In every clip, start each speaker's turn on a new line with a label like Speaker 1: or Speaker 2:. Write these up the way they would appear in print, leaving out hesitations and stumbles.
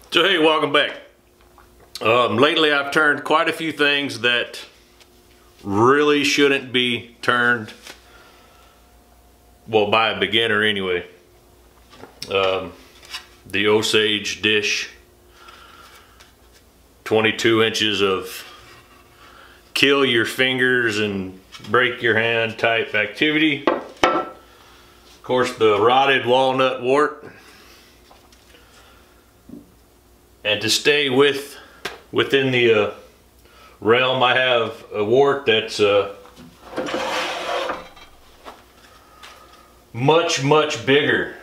Speaker 1: So hey, welcome back. Lately I've turned quite a few things that really shouldn't be turned, well, by a beginner anyway. The Osage dish, 22 inches of kill your fingers and break your hand type activity. Of course, the rotted walnut wart. And to stay within the realm, I have a wart that's much bigger.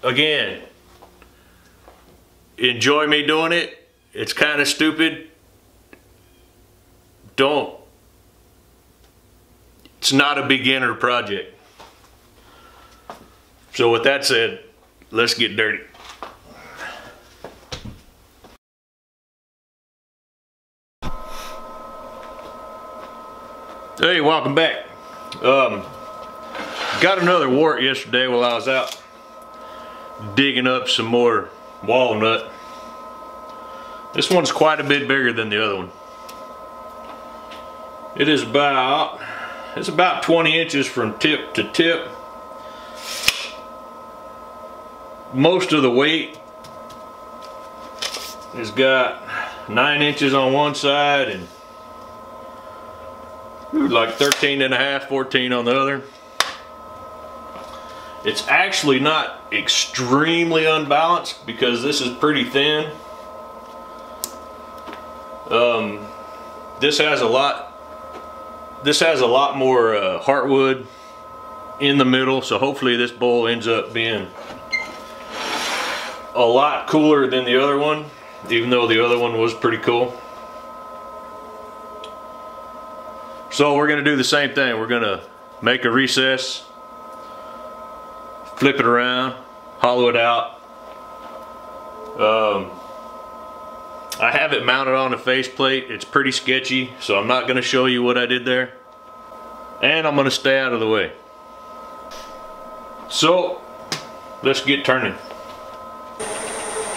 Speaker 1: Again, enjoy me doing it. It's kind of stupid. It's not a beginner project. So with that said, let's get dirty. Hey, welcome back. Got another wart yesterday while I was out digging up some more walnut. This one's quite a bit bigger than the other one. It is about 20 inches from tip to tip. Most of the weight has got 9 inches on one side and like 13 and a half, 14 on the other. It's actually not extremely unbalanced because this is pretty thin. This has a lot more heartwood in the middle, so hopefully this bowl ends up being a lot cooler than the other one, even though the other one was pretty cool. So we're gonna do the same thing. We're gonna make a recess, flip it around, hollow it out. I have it mounted on a faceplate. It's pretty sketchy, so I'm not gonna show you what I did there. And I'm gonna stay out of the way. So let's get turning.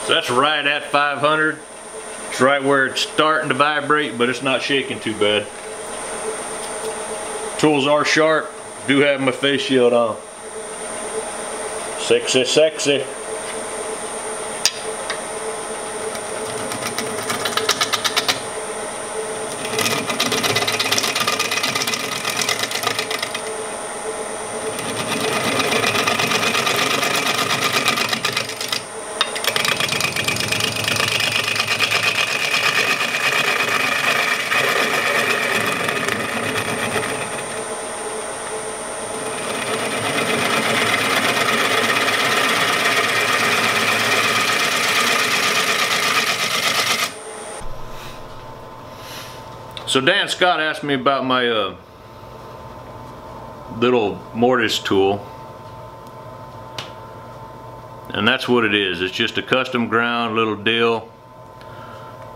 Speaker 1: So that's right at 500. It's right where it's starting to vibrate, but it's not shaking too bad. Tools are sharp. Do have my face shield on. Sexy, sexy. So Dan Scott asked me about my little mortise tool, and that's what it is. It's just a custom ground little deal.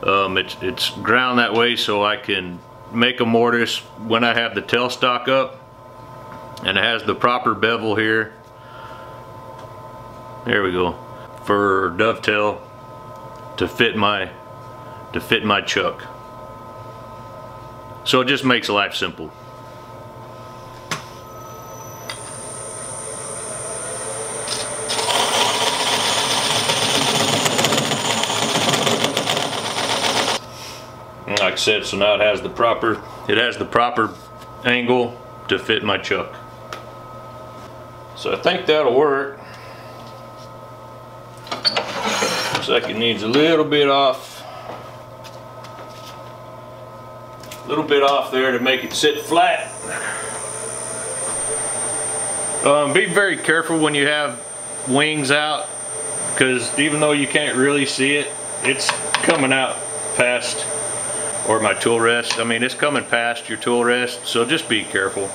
Speaker 1: It's ground that way so I can make a mortise when I have the tailstock up, and it has the proper bevel here. There we go, for dovetail to fit my chuck. So it just makes life simple. And like I said, so now it has the proper angle to fit my chuck. So I think that'll work. Looks like it needs a little bit off there to make it sit flat. Be very careful when you have wings out, because even though you can't really see it, it's coming out past, or my tool rest, I mean it's coming past your tool rest, so just be careful.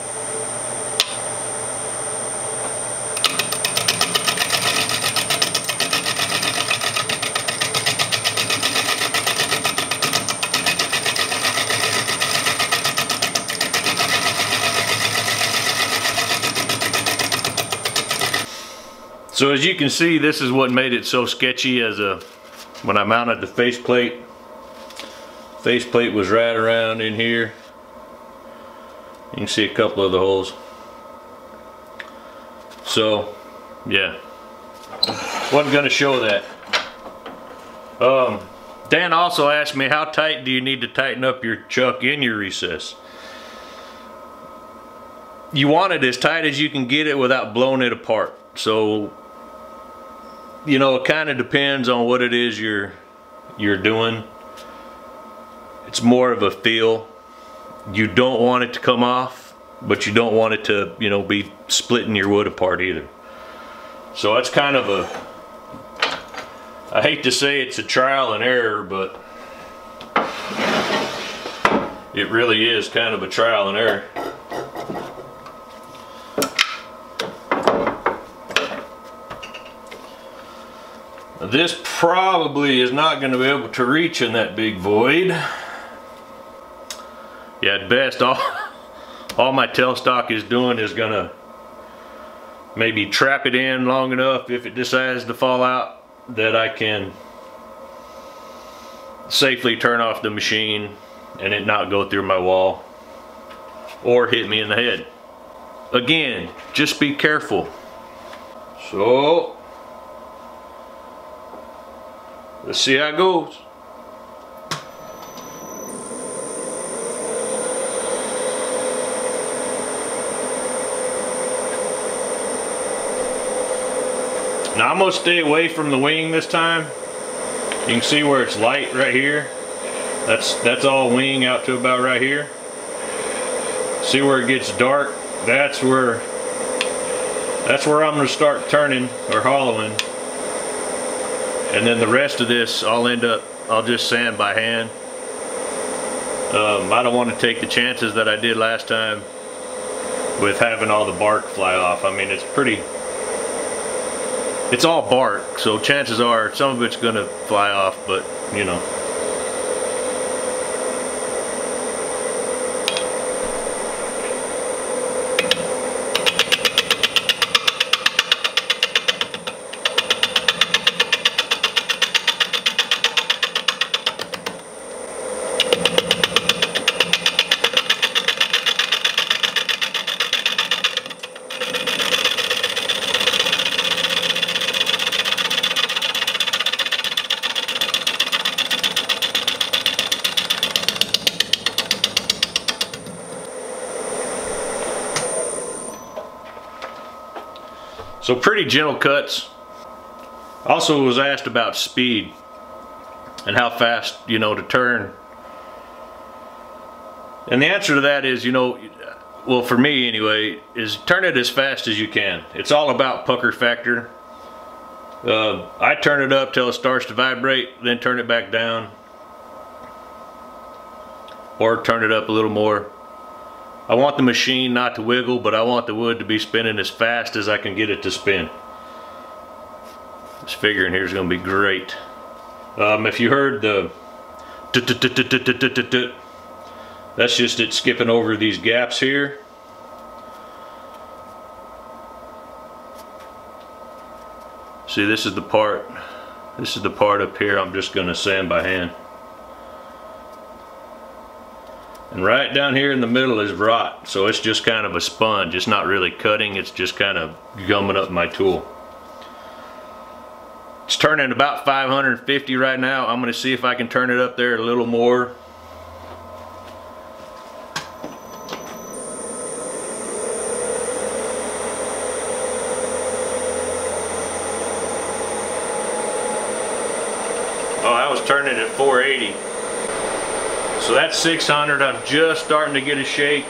Speaker 1: So as you can see, this is what made it so sketchy when I mounted the faceplate. Faceplate was right around in here. You can see a couple of the holes. So, yeah. Wasn't gonna show that. Dan also asked me, how tight do you need to tighten up your chuck in your recess? You want it as tight as you can get it without blowing it apart. So, you know, it kind of depends on what it is you're doing. It's more of a feel. You don't want it to come off, but you don't want it to, you know, be splitting your wood apart either. So that's kind of I hate to say it's a trial and error, but it really is kind of a trial and error. This probably is not going to be able to reach in that big void. Yeah, at best, all my tailstock is doing is going to maybe trap it in long enough if it decides to fall out that I can safely turn off the machine and it not go through my wall or hit me in the head. Again, just be careful. So let's see how it goes. Now I'm going to stay away from the wing this time. You can see where it's light right here. That's all wing out to about right here. See where it gets dark? That's where I'm going to start turning or hollowing. And then the rest of this I'll just sand by hand. I don't want to take the chances that I did last time with having all the bark fly off. I mean, it's all bark, so chances are some of it's gonna fly off, but you know. So pretty gentle cuts. Also was asked about speed and how fast, you know, to turn. And the answer to that is, you know, well, for me anyway, is turn it as fast as you can. It's all about pucker factor. I turn it up till it starts to vibrate, then turn it back down. Or turn it up a little more. I want the machine not to wiggle, but I want the wood to be spinning as fast as I can get it to spin. This figure in here is going to be great. If you heard the that's just it skipping over these gaps here. See, this is the part up here I'm just going to sand by hand. And right down here in the middle is rot, so it's just kind of a sponge. It's not really cutting, it's just kind of gumming up my tool. It's turning about 550 right now. I'm going to see if I can turn it up there a little more. Oh, I was turning at 480. So that's 600. I'm just starting to get a shake.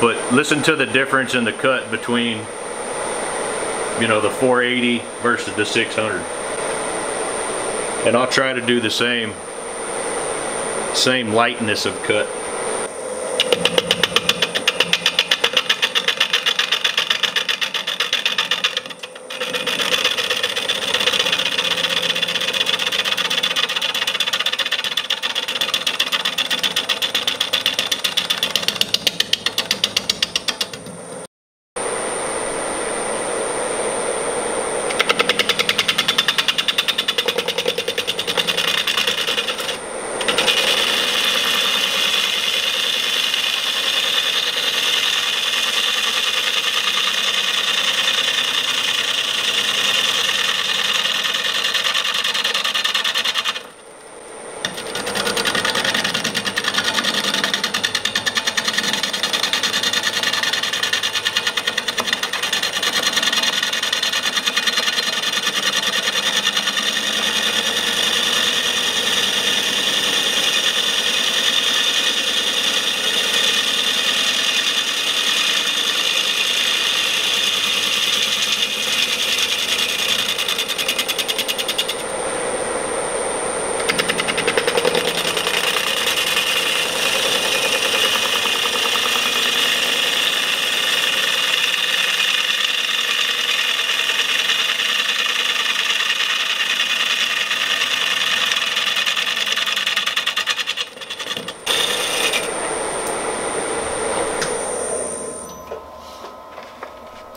Speaker 1: But listen to the difference in the cut between, you know, the 480 versus the 600. And I'll try to do the same lightness of cut.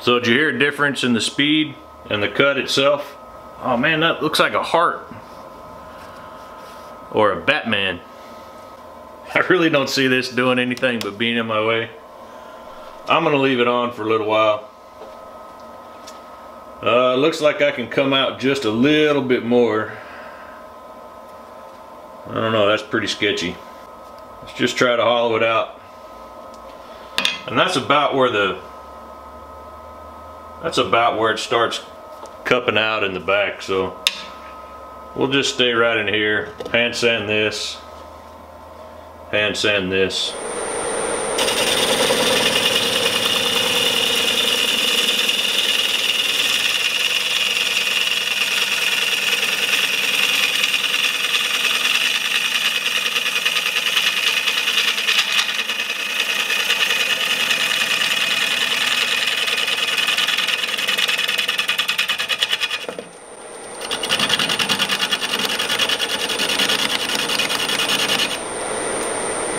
Speaker 1: So did you hear a difference in the speed and the cut itself? Oh man, that looks like a heart. Or a Batman. I really don't see this doing anything but being in my way. I'm gonna leave it on for a little while. Looks like I can come out just a little bit more. I don't know, that's pretty sketchy. Let's just try to hollow it out. And that's about where it starts cupping out in the back, so we'll just stay right in here. Hand sand this. Hand sand this.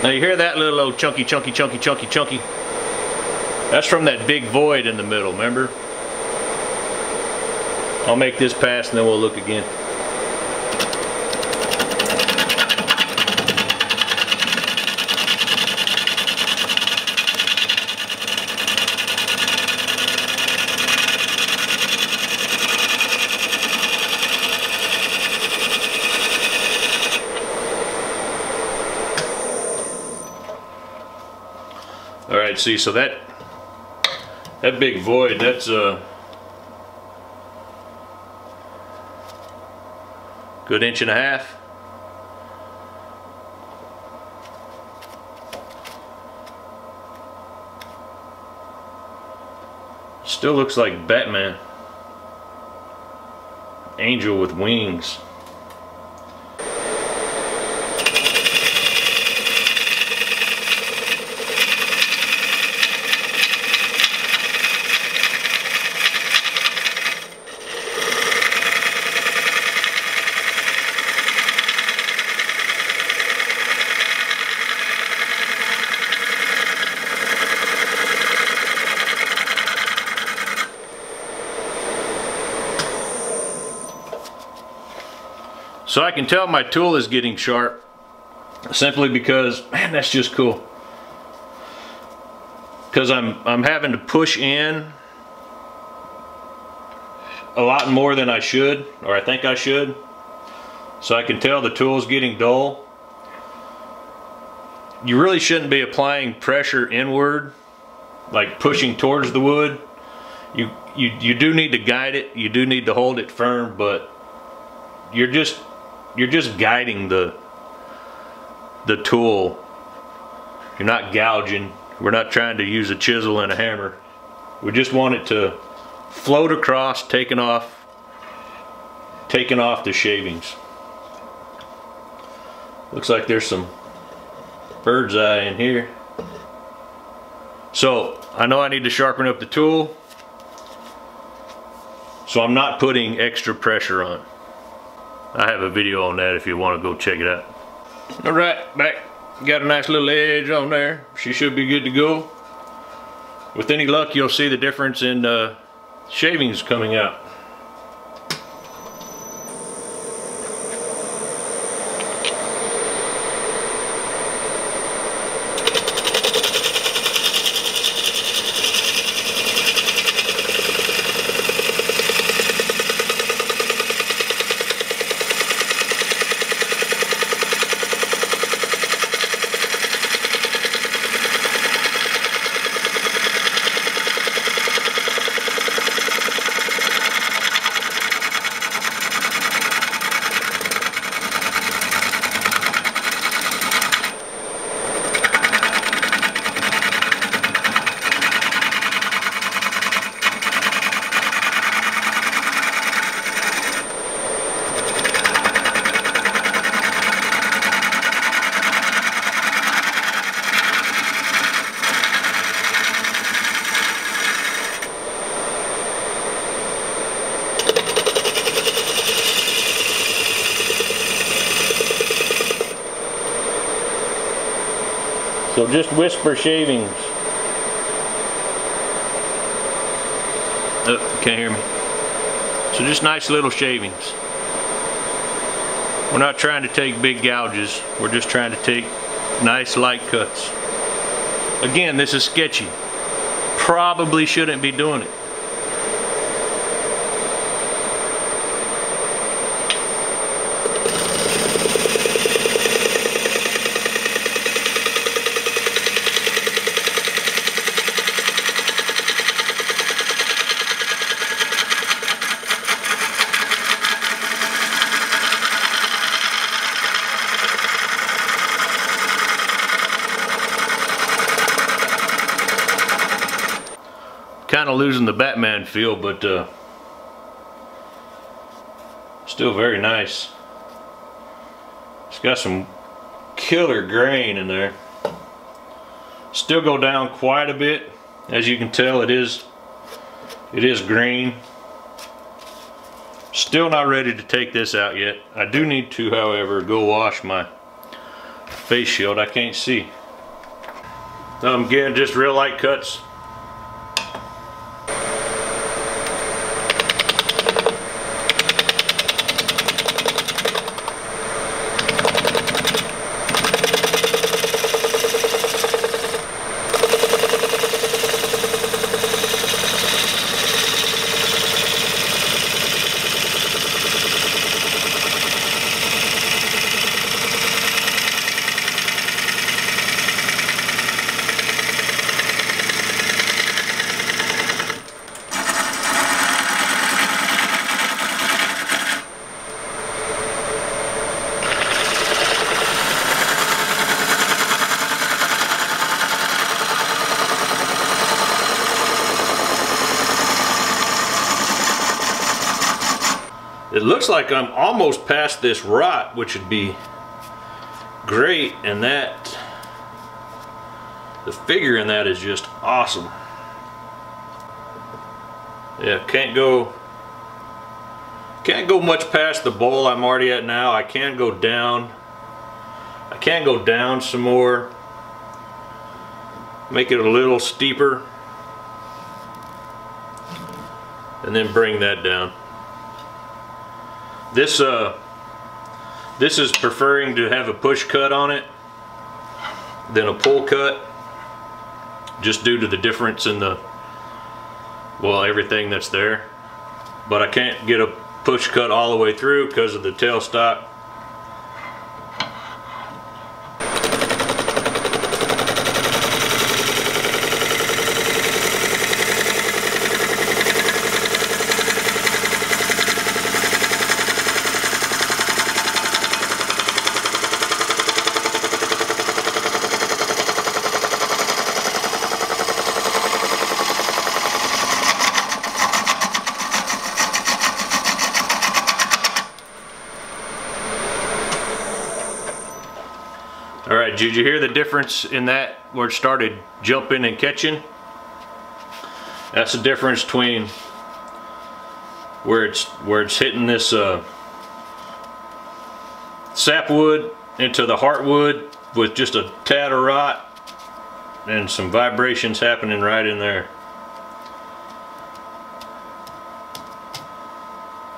Speaker 1: Now you hear that little old chunky. That's from that big void in the middle, remember? I'll make this pass and then we'll look again. Alright, see, so that big void, that's a good 1.5 inches. Still looks like Batman. Angel with wings. So I can tell my tool is getting sharp simply because, man, that's just cool. Because I'm having to push in a lot more than I should, or I think I should. So I can tell the tool's getting dull. You really shouldn't be applying pressure inward, like pushing towards the wood. You do need to guide it, you do need to hold it firm, but you're just guiding the tool. You're not gouging. We're not trying to use a chisel and a hammer. We just want it to float across, taking off the shavings. Looks like there's some bird's eye in here. So I know I need to sharpen up the tool, so I'm not putting extra pressure on. I have a video on that if you want to go check it out. Alright, back. Got a nice little edge on there. She should be good to go. With any luck, you'll see the difference in shavings coming out. So just whisper shavings. Oh, can't hear me. So just nice little shavings. We're not trying to take big gouges. We're just trying to take nice light cuts. Again, this is sketchy. Probably shouldn't be doing it. Kind of losing the Batman feel, but still very nice. It's got some killer grain in there. Still go down quite a bit. As you can tell, it is green. Still not ready to take this out yet. I do need to, however, go wash my face shield. I can't see. Again, just real light cuts. It looks like I'm almost past this rot, which would be great, and that the figure in that is just awesome. Yeah, can't go much past the bowl I'm already at now. I can go down. I can go down some more. Make it a little steeper. And then bring that down. This is preferring to have a push cut on it than a pull cut, just due to the difference in the, well, everything that's there. But I can't get a push cut all the way through because of the tailstock. Alright, did you hear the difference in that where it started jumping and catching? That's the difference between where it's hitting this sapwood into the heartwood with just a tad of rot and some vibrations happening right in there.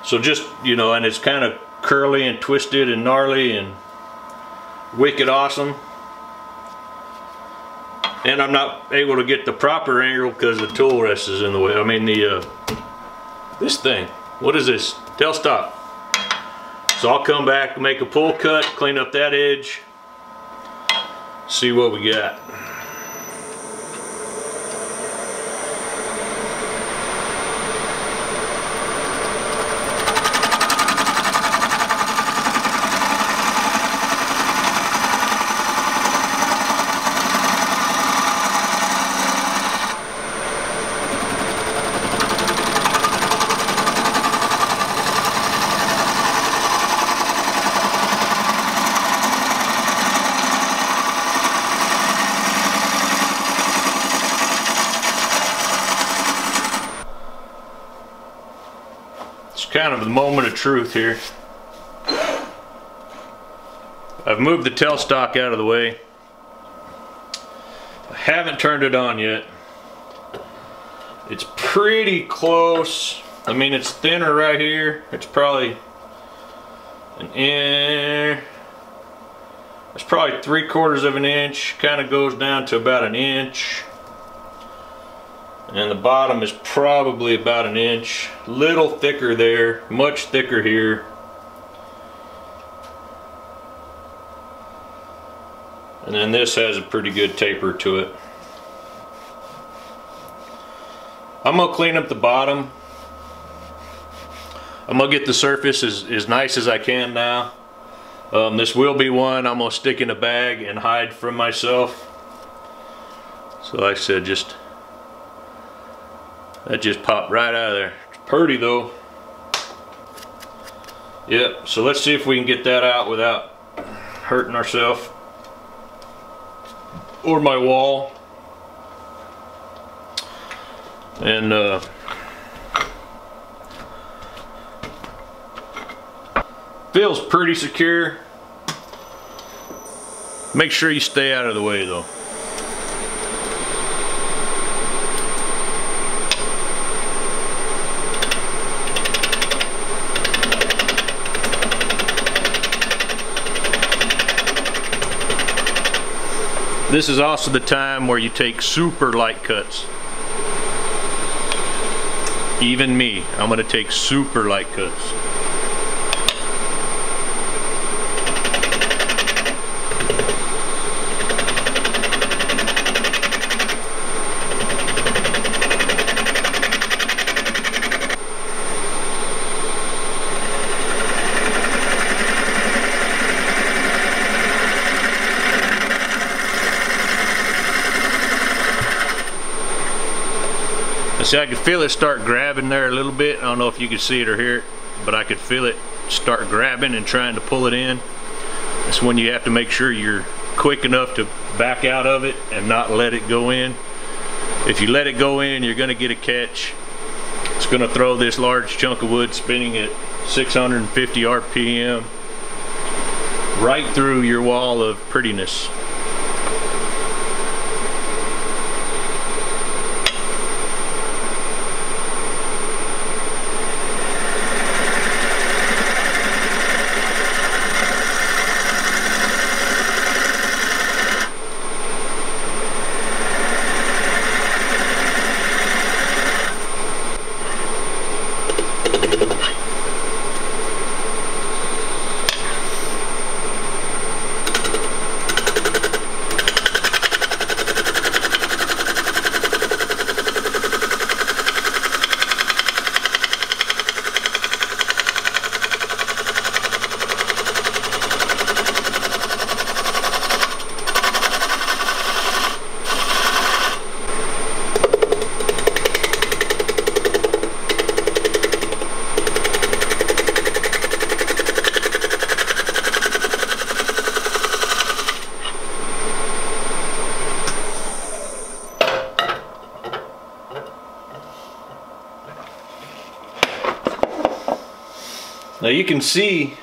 Speaker 1: So just, you know, and it's kind of curly and twisted and gnarly and wicked awesome. And I'm not able to get the proper angle because the tool rest is in the way. I mean this thing, what is this? Tailstock. So I'll come back, make a pull cut, clean up that edge, see what we got. Kind of the moment of truth here. I've moved the tailstock out of the way. I haven't turned it on yet. It's pretty close. I mean, it's thinner right here. It's probably an inch. It's probably 3/4 of an inch. Kind of goes down to about an inch. And the bottom is probably about an inch. Little thicker there, much thicker here. And then this has a pretty good taper to it. I'm gonna clean up the bottom. I'm gonna get the surface as nice as I can now. This will be one I'm gonna stick in a bag and hide from myself. So like I said, that just popped right out of there. It's pretty though. Yep, so let's see if we can get that out without hurting ourselves or my wall. And feels pretty secure. Make sure you stay out of the way though. This is also the time where you take super light cuts. Even me, I'm gonna take super light cuts. See, I could feel it start grabbing there a little bit. I don't know if you could see it or hear it, but I could feel it start grabbing and trying to pull it in. That's when you have to make sure you're quick enough to back out of it and not let it go in. If you let it go in, you're gonna get a catch. It's gonna throw this large chunk of wood spinning at 650 RPM right through your wall of prettiness. Now you can see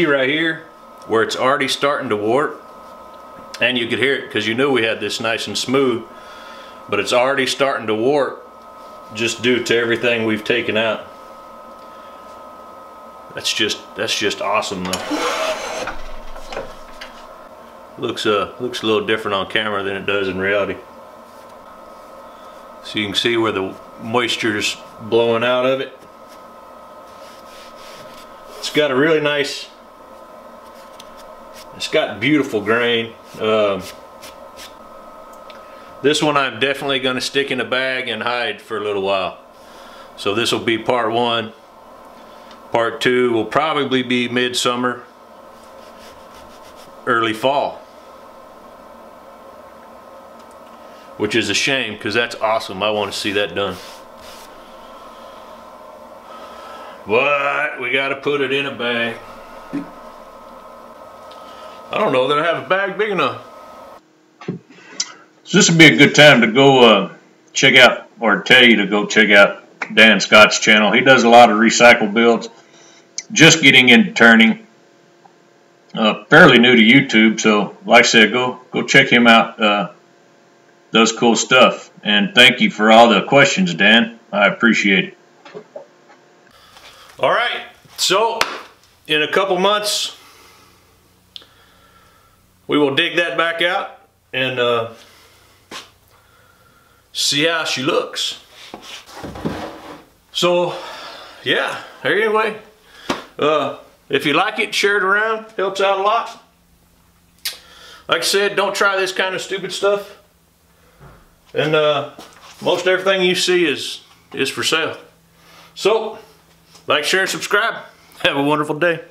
Speaker 1: right here where it's already starting to warp, and you could hear it because you knew we had this nice and smooth, but it's already starting to warp just due to everything we've taken out. That's just awesome though. Looks a little different on camera than it does in reality. So you can see where the moisture's blowing out of it. It's got a really nice, it's got beautiful grain. This one I'm definitely going to stick in a bag and hide for a little while. So this will be part one. Part two will probably be midsummer, early fall. Which is a shame because that's awesome. I want to see that done. But we got to put it in a bag. I don't know that I have a bag big enough. So this would be a good time to go check out, or tell you to go check out Dan Scott's channel. He does a lot of recycle builds. Just getting into turning. Fairly new to YouTube, so like I said, go check him out.
Speaker 2: does cool stuff. And thank you for all the questions, Dan. I appreciate it.
Speaker 1: All right, so in a couple months, we will dig that back out and see how she looks. So, yeah, anyway, if you like it, share it around, helps out a lot. Like I said, don't try this kind of stupid stuff. And most everything you see is for sale. So, like, share, subscribe. Have a wonderful day.